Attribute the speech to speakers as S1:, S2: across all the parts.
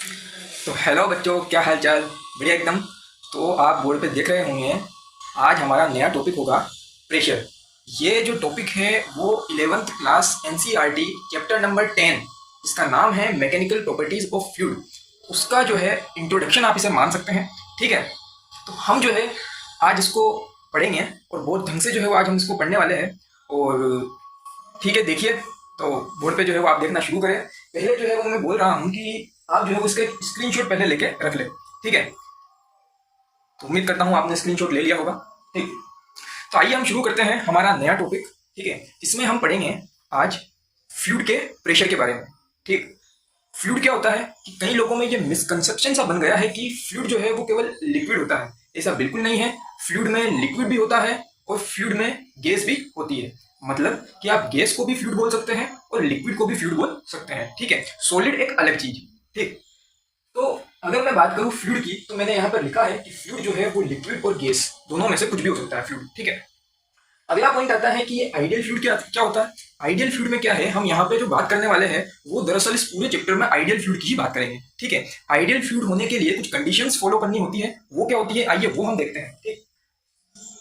S1: तो हेलो बच्चों, क्या हाल चाल। बढ़िया एकदम। तो आप बोर्ड पे देख रहे होंगे, आज हमारा नया टॉपिक होगा प्रेशर। ये जो टॉपिक है वो 11th class NCERT chapter number 10, इसका नाम है मैकेनिकल प्रॉपर्टीज ऑफ फ्लूइड। उसका जो है इंट्रोडक्शन आप इसे मान सकते हैं। ठीक है, तो हम जो है आज इसको पढ़ेंगे और बहुत ढंग से जो है वो आज हम इसको पढ़ने वाले हैं। और ठीक है, देखिए, तो बोर्ड पे जो है वो आप देखना शुरू करें। पहले जो है वो मैं बोल रहा हूँ कि आप जो है वो इसका स्क्रीनशॉट पहले लेके रख ले। ठीक है, तो उम्मीद करता हूँ आपने स्क्रीनशॉट ले लिया होगा। ठीक, तो आइए हम शुरू करते हैं हमारा नया टॉपिक। ठीक है, इसमें हम पढ़ेंगे आज फ्लूइड के प्रेशर के बारे में। ठीक, फ्लूइड क्या होता है कि कई लोगों में ये मिसकंसेप्शन सा बन गया है कि फ्लूइड जो है वो केवल लिक्विड होता है। ऐसा बिल्कुल नहीं है। फ्लूइड में लिक्विड भी होता है और फ्लूइड में गैस भी होती है। मतलब कि आप गैस को भी फ्लूइड बोल सकते हैं और लिक्विड को भी फ्लूइड बोल सकते हैं। ठीक है, सॉलिड एक अलग चीज। ठीक, तो अगर मैं बात करूं फ्लूइड की, तो मैंने यहाँ पर लिखा है कि फ्लूइड जो है वो लिक्विड और गैस दोनों में से कुछ भी हो सकता है फ्लूइड। ठीक है, अगला पॉइंट आता है कि ये आइडियल फ्लूइड क्या क्या होता है। आइडियल फ्लूइड में क्या है, हम यहाँ पे जो बात करने वाले हैं वो दरअसल इस पूरे चैप्टर में आइडियल फ्लूइड की ही बात करेंगे। ठीक है, आइडियल फ्लूइड होने के लिए कुछ कंडीशंस फॉलो करनी होती है। वो क्या होती है, आइए वो हम देखते हैं। ठीक,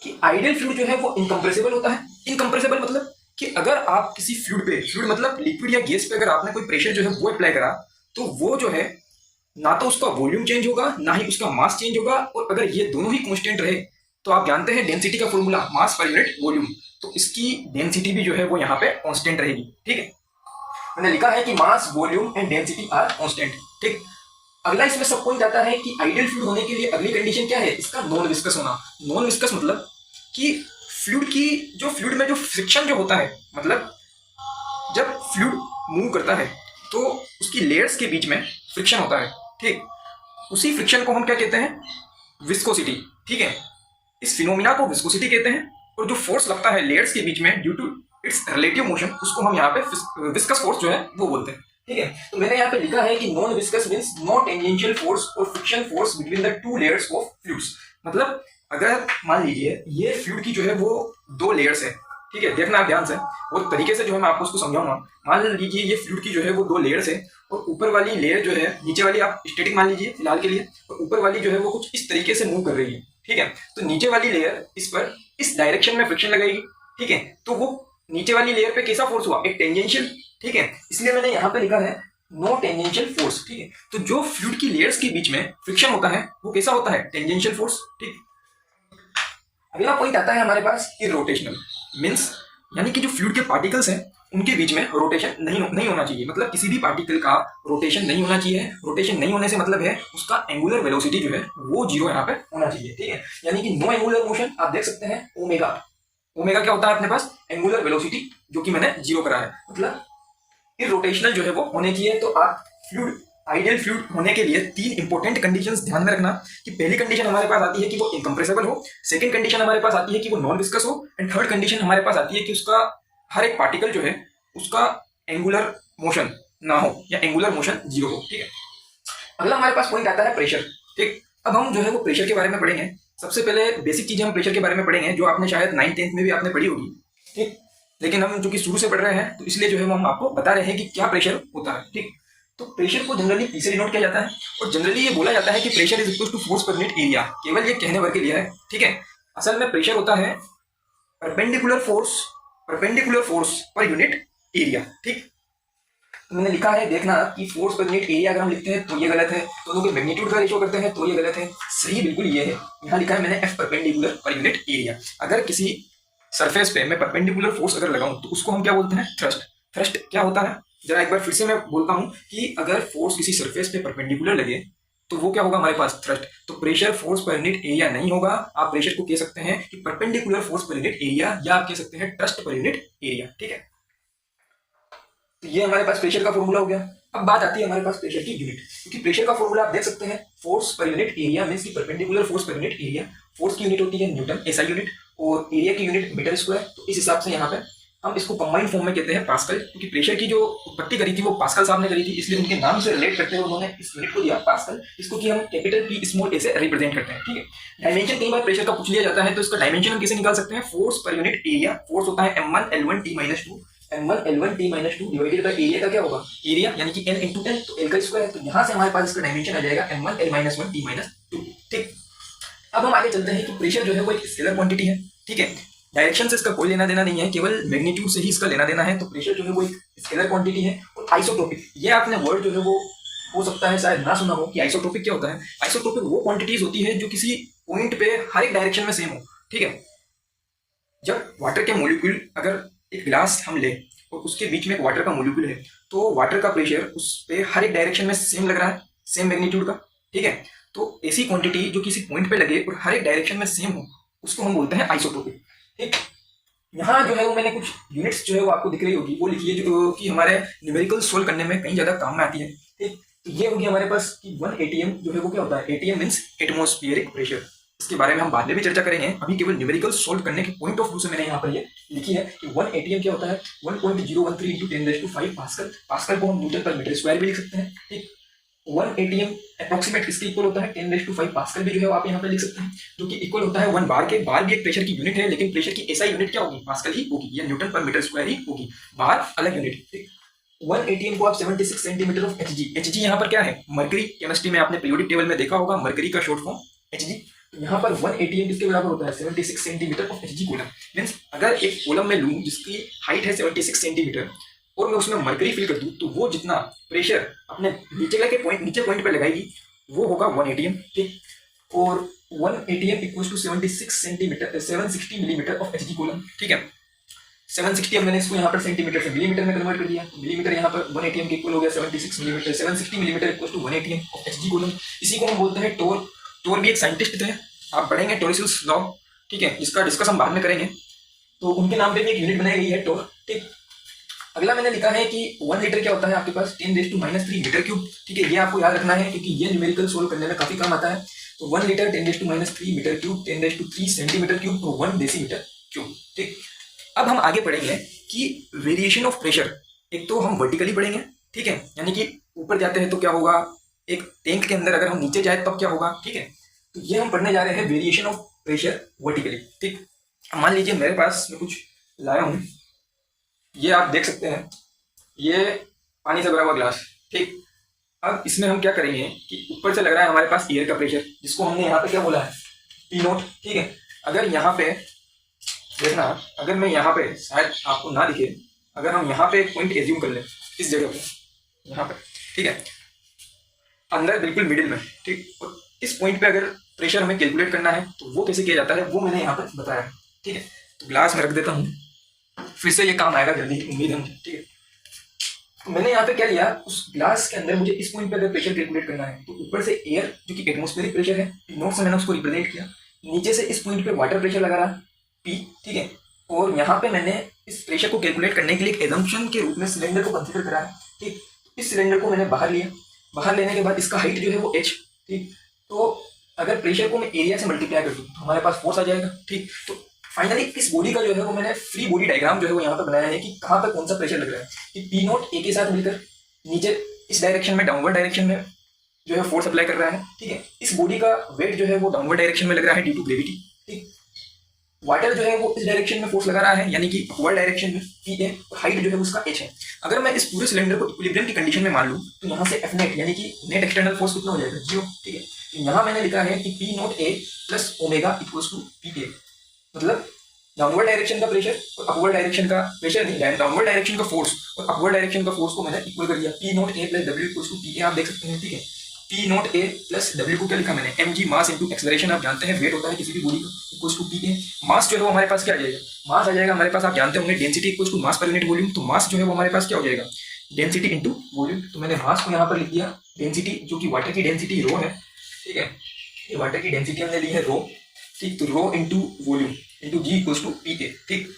S1: कि आइडियल फ्लूइड जो है वो इनकम्प्रेसिबल होता है। इनकम्प्रेसिबल मतलब कि अगर आप किसी फ्लूइड पे, फ्लूइड मतलब लिक्विड या गैस पे, अगर आपने कोई प्रेशर जो है वो अप्लाई करा, तो वो जो है ना तो उसका वॉल्यूम चेंज होगा ना ही उसका मास चेंज होगा। और अगर ये दोनों ही कांस्टेंट रहे, तो आप जानते हैं डेंसिटी का formula mass per unit volume, तो इसकी डेंसिटी भी जो है वो यहाँ पे कांस्टेंट रहेगी। ठीक है, मैंने लिखा है कि mass volume and density are constant. ठीक, अगला इसमें सब पॉइंट आता है कि आइडियल फ्लूइड होने के लिए अगली कंडीशन क्या है, इसका नॉन विस्कस होना। नॉन विस्कस मतलब कि फ्लूइड की जो फ्लूइड में जो फ्रिक्शन जो होता है, मतलब जब फ्लूइड मूव करता है तो उसकी लेयर्स के बीच में फ्रिक्शन होता है। ठीक, उसी फ्रिक्शन को हम क्या कहते हैं, विस्कोसिटी। ठीक है, इस फिनोमिना को विस्कोसिटी कहते हैं। और जो फोर्स लगता है लेयर्स के बीच में due to its relative motion, उसको हम यहाँ पे विस्कस फोर्स जो है वो बोलते हैं। ठीक है, तो मैंने यहाँ पे लिखा है कि non viscous means no tangential force और friction force between the two layers of fluids. मतलब अगर मान लीजिए ये फ्लूइड की जो है वो दो लेयर्स है। ठीक है, देखना आप ध्यान से, वो तरीके से जो है मैं आपको उसको समझाऊंगा। मान लीजिए ये फ्लूइड की जो है वो दो लेयर्स है, और ऊपर वाली लेयर जो है, नीचे वाली आप स्टैटिक मान लीजिए फिलहाल के लिए, और ऊपर वाली जो है वो कुछ इस तरीके से मूव कर रही है। ठीक है, तो नीचे वाली लेयर इस पर इस डायरेक्शन में फ्रिक्शन लगाएगी। ठीक है, तो वो नीचे वाली लेयर पे कैसा फोर्स हुआ, एक टेंजेंशियल। ठीक है, इसलिए मैंने यहाँ पे लिखा है नो टेंजेंशियल फोर्स। ठीक है, तो जो फ्लूइड की लेयर्स के बीच में फ्रिक्शन होता है वो कैसा होता है, टेंजेंशियल फोर्स। ठीक, अगला पॉइंट आता है हमारे पास इरोटेशनल मीन्स, यानी कि जो फ्लूइड के पार्टिकल्स हैं उनके बीच में रोटेशन नहीं होना चाहिए। मतलब किसी भी पार्टिकल का रोटेशन नहीं होना चाहिए। रोटेशन नहीं होने से मतलब है उसका एंगुलर वेलोसिटी जो है वो जीरो यहाँ पे होना चाहिए। ठीक है, यानी कि नो एंगुलर मोशन। आप देख सकते हैं ओमेगा। ओमेगा क्या होता है अपने पास, एंगुलर वेलोसिटी, जो कि मैंने जीरो करा है। मतलब इरोटेशनल जो है वो होने चाहिए। तो आप फ्लूइड, आइडियल फ्लूइड होने के लिए तीन इंपॉर्टेंट कंडीशंस ध्यान में रखना। कि पहली कंडीशन हमारे पास आती है कि वो इनकम्प्रेसिबल हो, सेकंड कंडीशन हमारे पास आती है कि वो नॉन विस्कस हो, एंड थर्ड कंडीशन हमारे पास आती है कि उसका हर एक पार्टिकल जो है उसका एंगुलर मोशन ना हो या एंगुलर मोशन जीरो हो। ठीक है, अगला हमारे पास पॉइंट आता है प्रेशर। ठीक, अब हम जो है वो प्रेशर के बारे में पढ़ेंगे। सबसे पहले बेसिक चीजें हम प्रेशर के बारे में पढ़ेंगे, जो आपने शायद 9th-10th में भी आपने पढ़ी होगी। ठीक, लेकिन हम चूंकि शुरू से पढ़ रहे हैं तो इसलिए जो है वो हम आपको बता रहे हैं कि क्या प्रेशर होता है। ठीक, तो प्रेशर को जनरली पी से डिनोट किया जाता है, और जनरली ये बोला जाता है कि pressure is equal to force per unit area. केवल ये कहने भर के लिए है। ठीक है, असल में प्रेशर होता है perpendicular force per unit area. ठीक, तो मैंने लिखा है, देखना कि फोर्स पर यूनिट एरिया अगर हम लिखते हैं तो ये गलत है, दोनों के मैग्नीट्यूड का रेशियो करते हैं तो ये गलत है। सही बिल्कुल ये है, यहाँ लिखा है मैंने एफ परपेंडिकुलर पर यूनिट एरिया। अगर किसी सरफेस पे मैं परपेंडिकुलर फोर्स अगर लगाऊं तो उसको हम क्या बोलते हैं, थ्रस्ट। थ्रस्ट क्या होता है, जरा एक बार फिर से मैं बोलता हूं कि अगर फोर्स किसी सरफेस पे परपेंडिकुलर लगे तो वो क्या होगा हमारे पास, थ्रस्ट। तो pressure force per unit area नहीं होगा। आप प्रेशर को कह सकते हैं कि perpendicular force per unit area, या आप कह सकते हैं थ्रस्ट पर यूनिट एरिया। ठीक है, तो ये हमारे पास प्रेशर का फॉर्मूला हो गया। अब बात आती है हमारे पास प्रेशर की यूनिट, क्योंकि प्रेशर का फॉर्मूला आप देख सकते हैं, force per unit area means की perpendicular force per unit area. Force की यूनिट होती है न्यूटन, एसआई यूनिट, और एरिया की यूनिट मीटर स्क्वायर। तो इस हिसाब से यहाँ पे हम इसको कंबाइंड फॉर्म में कहते हैं पास्कल, क्योंकि प्रेशर की जो उत्पत्ति करी थी वो पास्कल साहब ने करी थी, इसलिए उनके नाम से रिलेट करते हुए उन्होंने इस यूनिट को दिया पास्कल, जिसको कि हम कैपिटल पी स्मॉल ए से रिप्रेजेंट करते हैं। ठीक है, डायमेंशन कई बार प्रेशर का पूछ लिया जाता है, तो इसका डायमेंशन हम कैसे निकाल सकते हैं, force per unit area. Force होता है m1 L1 T-2, m1 L1 T minus 2 divided by area का क्या होगा, एरिया यानी कि n इंटू एल, तो एल का स्क्वायर है, तो यहाँ से हमारे पास इसका डायमेंशन आ जाएगा m1 L minus 1 T minus 2। ठीक, अब हम आगे चलते हैं कि प्रेशर जो है वो एक स्केलर क्वांटिटी है। ठीक है, डायरेक्शन से इसका कोई लेना देना नहीं है, केवल मैग्नीट्यूड से ही इसका लेना देना है। तो प्रेशर जो है वो एक स्केलर क्वांटिटी है। और आइसोट्रोपिक, ये आपने वर्ड जो है वो हो सकता है शायद ना सुना हो कि आइसोट्रोपिक क्या होता है। आइसोट्रोपिक वो क्वांटिटीज होती है जो किसी पॉइंट पे हर एक डायरेक्शन में सेम हो। ठीक है, जब वाटर के मोलिक्यूल, अगर एक ग्लास हम ले और उसके बीच में एक वाटर का मोलिक्यूल है, तो वाटर का प्रेशर उस पे हर एक डायरेक्शन में सेम लग रहा है, सेम मैग्नीट्यूड का। ठीक है, तो ऐसी क्वांटिटी जो किसी पॉइंट पे लगे और हर एक डायरेक्शन में सेम हो, उसको हम बोलते हैं आइसोट्रोपिक। ठीक, यहाँ जो है वो मैंने कुछ यूनिट्स जो है वो आपको दिख रही होगी, वो लिखिए जो कि हमारे न्यूमेरिकल सोल्व करने में कहीं ज्यादा काम में आती है। ठीक, तो ये होगी हमारे पास कि 1 ATM जो है वो क्या होता है, ATM मीन्स एटमॉस्फेरिक प्रेशर। इसके बारे में हम बाद में भी चर्चा करेंगे, अभी केवल न्यूमेरिकल सोल्व करने के पॉइंट ऑफ व्यू से मैंने यहाँ पर ये लिखी है कि 1 ATM क्या होता है, 1.013 इंटू 10⁵ पास्कल। पास्कल को हम न्यूटन पर मीटर स्क्वायर भी लिख सकते हैं। ठीक, 1 ATM अप्रोक्सीमेट किसके इक्वल होता है, 10⁵ पास्कल भी जो है आप यहाँ पे लिख सकते हैं, जो कि इक्वल होता है 1 बार के। बार भी एक प्रेशर की यूनिट है, लेकिन प्रेशर की ऐसा यूनिट क्या होगी, पास्कल ही होगी, या न्यूटन पर मीटर स्क्वायर ही होगी, बार अलग यूनिट। ठीक, 1 ATM को आप 76 सेंटीमीटर ऑफ Hg यहाँ पर क्या है, मरकरी। केमिस्ट्री में आपने पीरियोडिक टेबल में देखा होगा, मरकरी का शॉर्ट फॉर्म Hg। तो यहाँ पर 1 ATM किसके बराबर होता है, 76 centimetre of Hg column. Means अगर एक कॉलम में लूँ जिसकी हाइट है 76 सेंटीमीटर और मैं उसमें मरकरी फिल कर दूं, तो वो जितना प्रेशर अपने नीचे पॉइंट पे लगाएगी वो होगा 1 ATM। ठीक, और 1 ATM equals to 760 millimetre of Hg column. ठीक है, 760 अब मैंने इसको यहाँ पर सेंटीमीटर से मिलीमीटर में कन्वर्ट कर दिया, मिलीमीटर यहाँ पर 1 ATM के इक्वल हो गया 760 millimetre equals to 1 ATM of Hg column. इसी को हम बोलते हैं टोर। टोर भी एक साइंटिस्ट थे, आप पढ़ेंगे टोरिसल्स लॉ। ठीक है, इसका डिस्कस हम बाद में करेंगे, तो उनके नाम पे भी एक यूनिट बनाई गई है, टोर। ठीक, अगला मैंने लिखा है कि 1 लीटर क्या होता है आपके पास, 10⁻³ मीटर क्यूब। ठीक है, ये आपको याद रखना है क्योंकि ये न्यूमेरिकल सोल्व करने में काफी काम आता है। तो 1 litre 10⁻³ metre cube, 10⁻³ centimetre cube, तो 1 डेसीमीटर क्यूब। ठीक, अब हम आगे पढ़ेंगे कि वेरिएशन ऑफ प्रेशर। एक तो हम वर्टिकली पढ़ेंगे, ठीक है, यानी कि ऊपर जाते हैं तो क्या होगा, एक टैंक के अंदर अगर हम नीचे जाए तब क्या होगा। ठीक है, तो ये हम पढ़ने जा रहे हैं वेरिएशन ऑफ प्रेशर वर्टिकली। ठीक, मान लीजिए मेरे पास मैं कुछ लाया हूँ, ये आप देख सकते हैं, ये पानी से भरा हुआ ग्लास। ठीक, अब इसमें हम क्या करेंगे कि ऊपर से लग रहा है हमारे पास एयर का प्रेशर, जिसको हमने यहाँ पे क्या बोला है, P0। ठीक है, अगर यहाँ पे देखना, अगर मैं यहाँ पे, शायद आपको ना दिखे, अगर हम यहाँ पे एक पॉइंट एज्यूम कर लें इस जगह पे, यहाँ पे, ठीक है, अंदर बिल्कुल मिडिल में। ठीक, और इस पॉइंट पे अगर प्रेशर हमें कैलकुलेट करना है तो वो कैसे किया जाता है वो मैंने यहाँ पे बताया है। ठीक है, तो ग्लास में रख देता हूँ, फिर से ये काम आएगा जल्दी, उम्मीद है मुझे। ठीक है, तो मैंने यहाँ पे क्या लिया, उस ग्लास के अंदर मुझे इस पॉइंट पे अगर प्रेशर कैलकुलेट करना है तो ऊपर से एयर जो कि एटमॉस्फेरिक प्रेशर है, नोट से मैंने उसको रिप्रेजेंट किया, नीचे से इस पॉइंट पे वाटर प्रेशर लगा रहा P। ठीक है, और यहाँ पे मैंने इस प्रेशर को कैलकुलेट करने के लिए एक एजम्पशन के रूप में सिलेंडर को कंसिडर करा है। ठीक, इस सिलेंडर को मैंने बाहर लिया, बाहर लेने के बाद इसका हाइट जो है वो h। ठीक, तो अगर प्रेशर को मैं एरिया से मल्टीप्लाई कर दूँ तो हमारे पास फोर्स आ जाएगा। ठीक, तो फाइनली इस बॉडी का जो है वो मैंने फ्री बॉडी डायग्राम जो है वो यहाँ पे बनाया है कि कहाँ पर कौन सा प्रेशर लग रहा है, कि P0 A के साथ मिलकर नीचे इस डायरेक्शन में, डाउनवर्ड डायरेक्शन में जो है फोर्स अप्लाई कर रहा है। ठीक है, इस बॉडी का वेट जो है वो डाउनवर्ड डायरेक्शन में लग रहा है ड्यू टू ग्रेविटी। ठीक, वाटर जो है वो इस डायरेक्शन में फोर्स लगा रहा है, यानी कि अपवर्ड डायरेक्शन में PA, हाइट जो है उसका h है। अगर मैं इस पूरे सिलेंडर को इक्विलिब्रियम की कंडीशन में मान लूँ तो यहाँ से F नेट यानी कि नेट एक्सटर्नल फोर्स कितना हो जाएगा, 0। ठीक है, तो यहाँ मैंने लिखा है कि P0 A plus omega equals to PA, मतलब डाउनवर्ड डायरेक्शन का प्रेशर और अपवर्ड डायरेक्शन का प्रेशर नहीं, डाउनवर्ड डायरेक्शन का फोर्स और अपवर्ड डायरेक्शन का फोर्स को मैंने इक्वल कर दिया। P0 A plus W equals to PA, आप देख सकते हैं। ठीक है, P0 A प्लस W को क्या लिखा मैंने, mg मास इंटू एक्सेलरेशन। आप जानते हैं वेट होता है किसी भी बॉडी का, इक्वल्स टू PA। मास जो है वो हमारे पास क्या आ जाएगा, मास आ जाएगा हमारे पास, आप जानते होंगे density equals to mass per unit volume. तो मास जो है वो हमारे पास क्या हो जाएगा, डेंसिटी इंटू वॉल्यूम। तो मैंने मास को यहाँ पर लिख दिया डेंसिटी, जो कि वाटर की डेंसिटी रो है। ठीक है, ये वाटर की डेंसिटी हमने ली है रो। ठीक, तो rho into volume into g equals to PA। ठीक,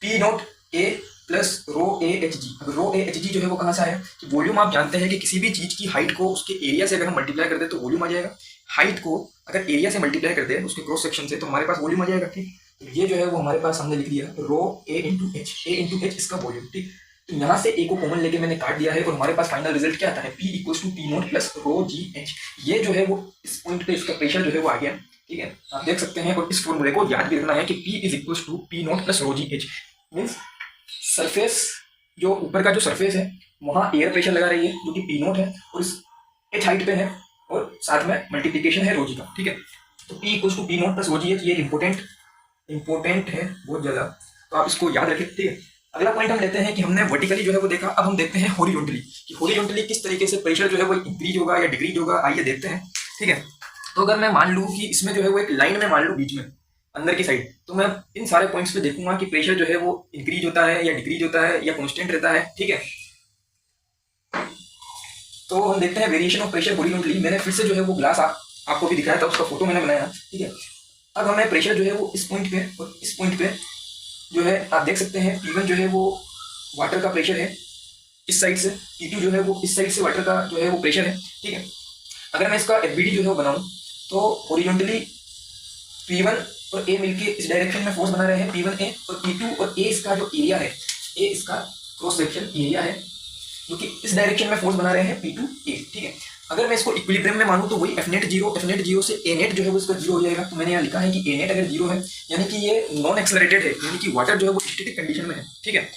S1: P0 A plus rho A Hg। अब रो A Hg जो है वो कहाँ से आया, कि वॉल्यूम आप जानते हैं कि किसी भी चीज की हाइट को उसके एरिया से अगर हम मल्टीप्लाई कर दे तो वॉल्यूम आ जाएगा। हाइट को अगर एरिया से मल्टीप्लाई कर दे उसके क्रॉस सेक्शन से तो हमारे पास वॉल्यूम आ जाएगा। ठीक, तो ये जो है वो हमारे पास हमने लिख दिया रो A इंटू H इसका वॉल्यूम। ठीक, तो यहाँ से A को कॉमन लेके मैंने काट दिया है और हमारे पास फाइनल रिजल्ट क्या आता है, P equals to P0 plus rho G H। ये जो है वो इस पॉइंट पे इसका प्रेशर जो है वो आ गया। ठीक है, आप देख सकते हैं, और इस फॉर्मूले को याद भी रखना है कि P is equals to P0 plus rho G H। Means surface जो ऊपर का जो सरफेस है वहाँ एयर प्रेशर लगा रही है जो कि पी नोट है, और इस एच हाइट पे है, और साथ में मल्टीप्लिकेशन है रोजी का। ठीक है, तो P equals to P nought plus rho g है। ये इंपॉर्टेंट है बहुत ज़्यादा, तो आप इसको याद रखें। ठीक है, अगला पॉइंट हम लेते हैं कि हमने वर्टिकली जो है वो देखा, अब हम देखते हैं हॉरिजॉन्टली कि हॉरिजॉन्टली किस तरीके से प्रेशर जो है वो इंक्रीज होगा या डिक्रीज होगा, आइए देखते हैं। ठीक है, तो अगर मैं मान लूँ कि इसमें जो है वो एक लाइन में मान लूँ बीच में अंदर की साइड, तो मैं इन सारे पॉइंट्स पे देखूंगा कि प्रेशर जो है वो इंक्रीज होता है या डिक्रीज होता है या कॉन्स्टेंट रहता है। ठीक है, तो हम देखते हैं वेरिएशन ऑफ प्रेशर हॉरिजॉन्टली। मैंने फिर से जो है वो ग्लास आपको भी दिखाया था, उसका फोटो मैंने बनाया। ठीक है, अब हमें प्रेशर जो है वो इस पॉइंट पे और इस पॉइंट पे जो है आप देख सकते हैं, P1 जो है वो वाटर का प्रेशर है इस साइड से, P2 जो है वो इस साइड से वाटर का जो है वो प्रेशर है। ठीक है, अगर मैं इसका FBD जो है वो बनाऊं तो हॉरिजॉन्टली P1 और A मिलके इस डायरेक्शन में फोर्स बना रहे हैं, P1A, और P2 और A इसका जो एरिया है, A इसका क्रॉस सेक्शन एरिया है जो कि इस डायरेक्शन में फोर्स बना रहे हैं P2A। ठीक है, अगर मैं इसको इक्विलिब्रियम में मानूं तो वही F नेट जीरो से A नेट जो है वो इसका जीरो हो जाएगा। तो मैंने यहाँ लिखा है कि A नेट अगर जीरो है यानी कि ये नॉन एक्सेलरेटेड है, यानी कि वाटर जो है वो स्टैटिक कंडीशन में है। ठीक है,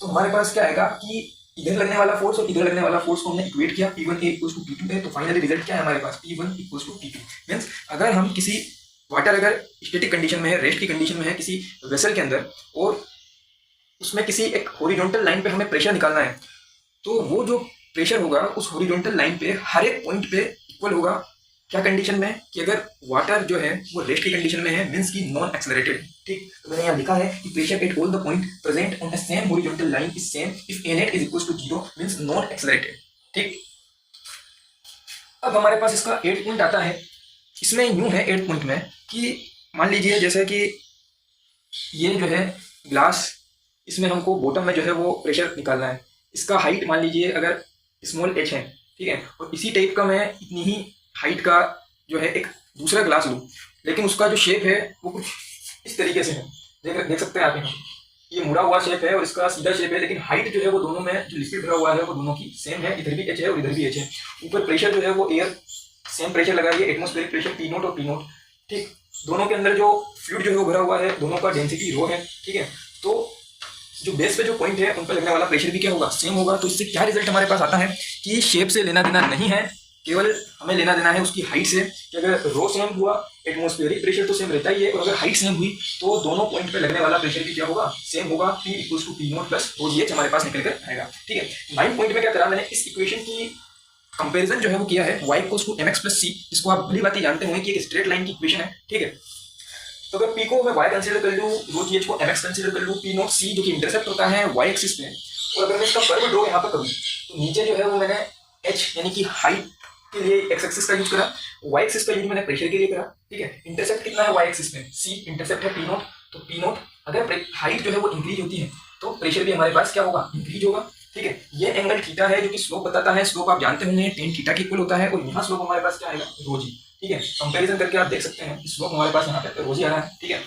S1: तो हमारे पास क्या आएगा कि इधर लगने वाला फोर्स और इधर लगने वाला फोर्स को हमने इक्वेट किया, P1A इक्वल्स टू P2 है, तो फाइनली रिजल्ट क्या है हमारे पास, P1 equals to P2। Means अगर हम किसी वाटर अगर स्टैटिक कंडीशन में है, रेस्ट की कंडीशन में है किसी वेसल के अंदर, और उसमें किसी एक हॉरिजॉन्टल लाइन पे हमें प्रेशर निकालना है, तो वो जो प्रेशर होगा उस हॉरिजॉन्टल लाइन पे हर एक पॉइंट पे इक्वल होगा। क्या कंडीशन में, कि अगर वाटर जो है वो रेस्ट की कंडीशन में है, मींस की नॉन एक्सेलरेटेड। ठीक, तो मैंने यहाँ लिखा है कि pressure at all the point present on the same horizontal line is same if A net is equals to 0 means non accelerated. ठीक, अब हमारे पास इसका 8 पॉइंट आता है। इसमें यूं है 8 पॉइंट में कि मान लीजिए जैसे कि ये जो है ग्लास, इसमें हमको बॉटम में जो है वो प्रेशर निकालना है, इसका हाइट मान लीजिए अगर स्मॉल h है। ठीक है, और इसी टाइप का मैं इतनी ही हाइट का जो है एक दूसरा ग्लास लूँ, लेकिन उसका जो शेप है वो कुछ इस तरीके से है। देख सकते हैं आप यहाँ, ये मुड़ा हुआ शेप है और इसका सीधा शेप है, लेकिन हाइट जो है वो दोनों में जो लिक्विड भरा हुआ है वो दोनों की सेम है, इधर भी h है और इधर भी h है। ऊपर प्रेशर जो है वो एयर सेम प्रेशर लगाइए, एटमॉस्फेरिक प्रेशर P0 और P0। ठीक, दोनों के अंदर जो फ्लूइड जो है वो भरा हुआ है, दोनों का डेंसिटी रो है। ठीक है, तो जो बेस पे जो पॉइंट है उन पर लगने वाला प्रेशर भी क्या होगा, सेम होगा। तो इससे क्या रिजल्ट हमारे पास आता है कि शेप से लेना देना नहीं है, केवल हमें लेना देना है उसकी हाइट से, कि अगर रो सेम हुआ एटमॉस्फेरिक प्रेशर तो सेम रहता ही है, और अगर हाइट सेम हुई तो दोनों पॉइंट पे लगने वाला प्रेशर भी क्या होगा, सेम होगा। P equals to P0 plus OGH हमारे पास निकल कर आएगा। ठीक है, 9 पॉइंट में क्या करा, मैंने इस इक्वेशन की कंपेरिजन जो है वो किया है y equals to mx plus c, जिसको आप भली बात जानते होंगे कि एक स्ट्रेट लाइन की इक्वेशन है। ठीक है, तो अगर P को मैं y कंसीडर कर लूँ, रो GH को mx कंसीडर कर लूँ, P नॉट C जो कि इंटरसेप्ट होता है y एक्सिस पे, और अगर मैं इसका कर्व ड्रॉ यहाँ पर करूँ तो नीचे जो है वो मैंने h यानी कि हाइट के लिए x एक्सिस का यूज करा, y एक्सिस का यूज मैंने प्रेशर के लिए करा। ठीक है, इंटरसेप्ट कितना है y एक्सिस में, C इंटरसेप्ट है P नॉट, तो P नॉट अगर हाइट जो है वो इंक्रीज होती है तो प्रेशर भी हमारे पास क्या होगा, इंक्रीज होगा। ठीक है, ये एंगल थीटा है जो कि स्लोप बताता है, स्लोप आप जानते होंगे टेन थीटा के इक्वल होता है, और यहाँ स्लोप हमारे पास क्या आएगा, रो जी। ठीक है, कंपैरिजन करके आप देख सकते हैं स्लोप हमारे पास यहाँ पे रो जी आ रहा है। ठीक है,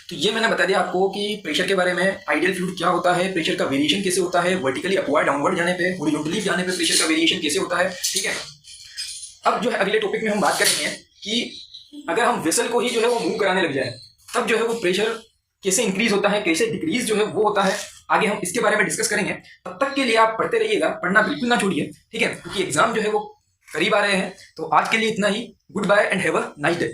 S1: तो ये मैंने बता दिया आपको कि प्रेशर के बारे में, आइडियल फ्लूइड क्या होता है, प्रेशर का वेरिएशन कैसे होता है, वर्टिकली अपवर्ड डाउनवर्ड जाने पे, हॉरिजॉन्टली जाने पे प्रेशर का वेरिएशन कैसे होता है। ठीक है, अब जो है अगले टॉपिक में हम बात करेंगे कि अगर हम वेसल को ही जो है वो मूव कराने लग जाए तब जो है वो प्रेशर कैसे इंक्रीज होता है, कैसे डिक्रीज जो है वो होता है। आगे हम इसके बारे में डिस्कस करेंगे, तब तक के लिए आप पढ़ते रहिएगा, पढ़ना बिल्कुल ना छोड़िए। ठीक है, क्योंकि एग्जाम जो है वो करीब आ रहे हैं। तो आज के लिए इतना ही, goodbye and have a nice day.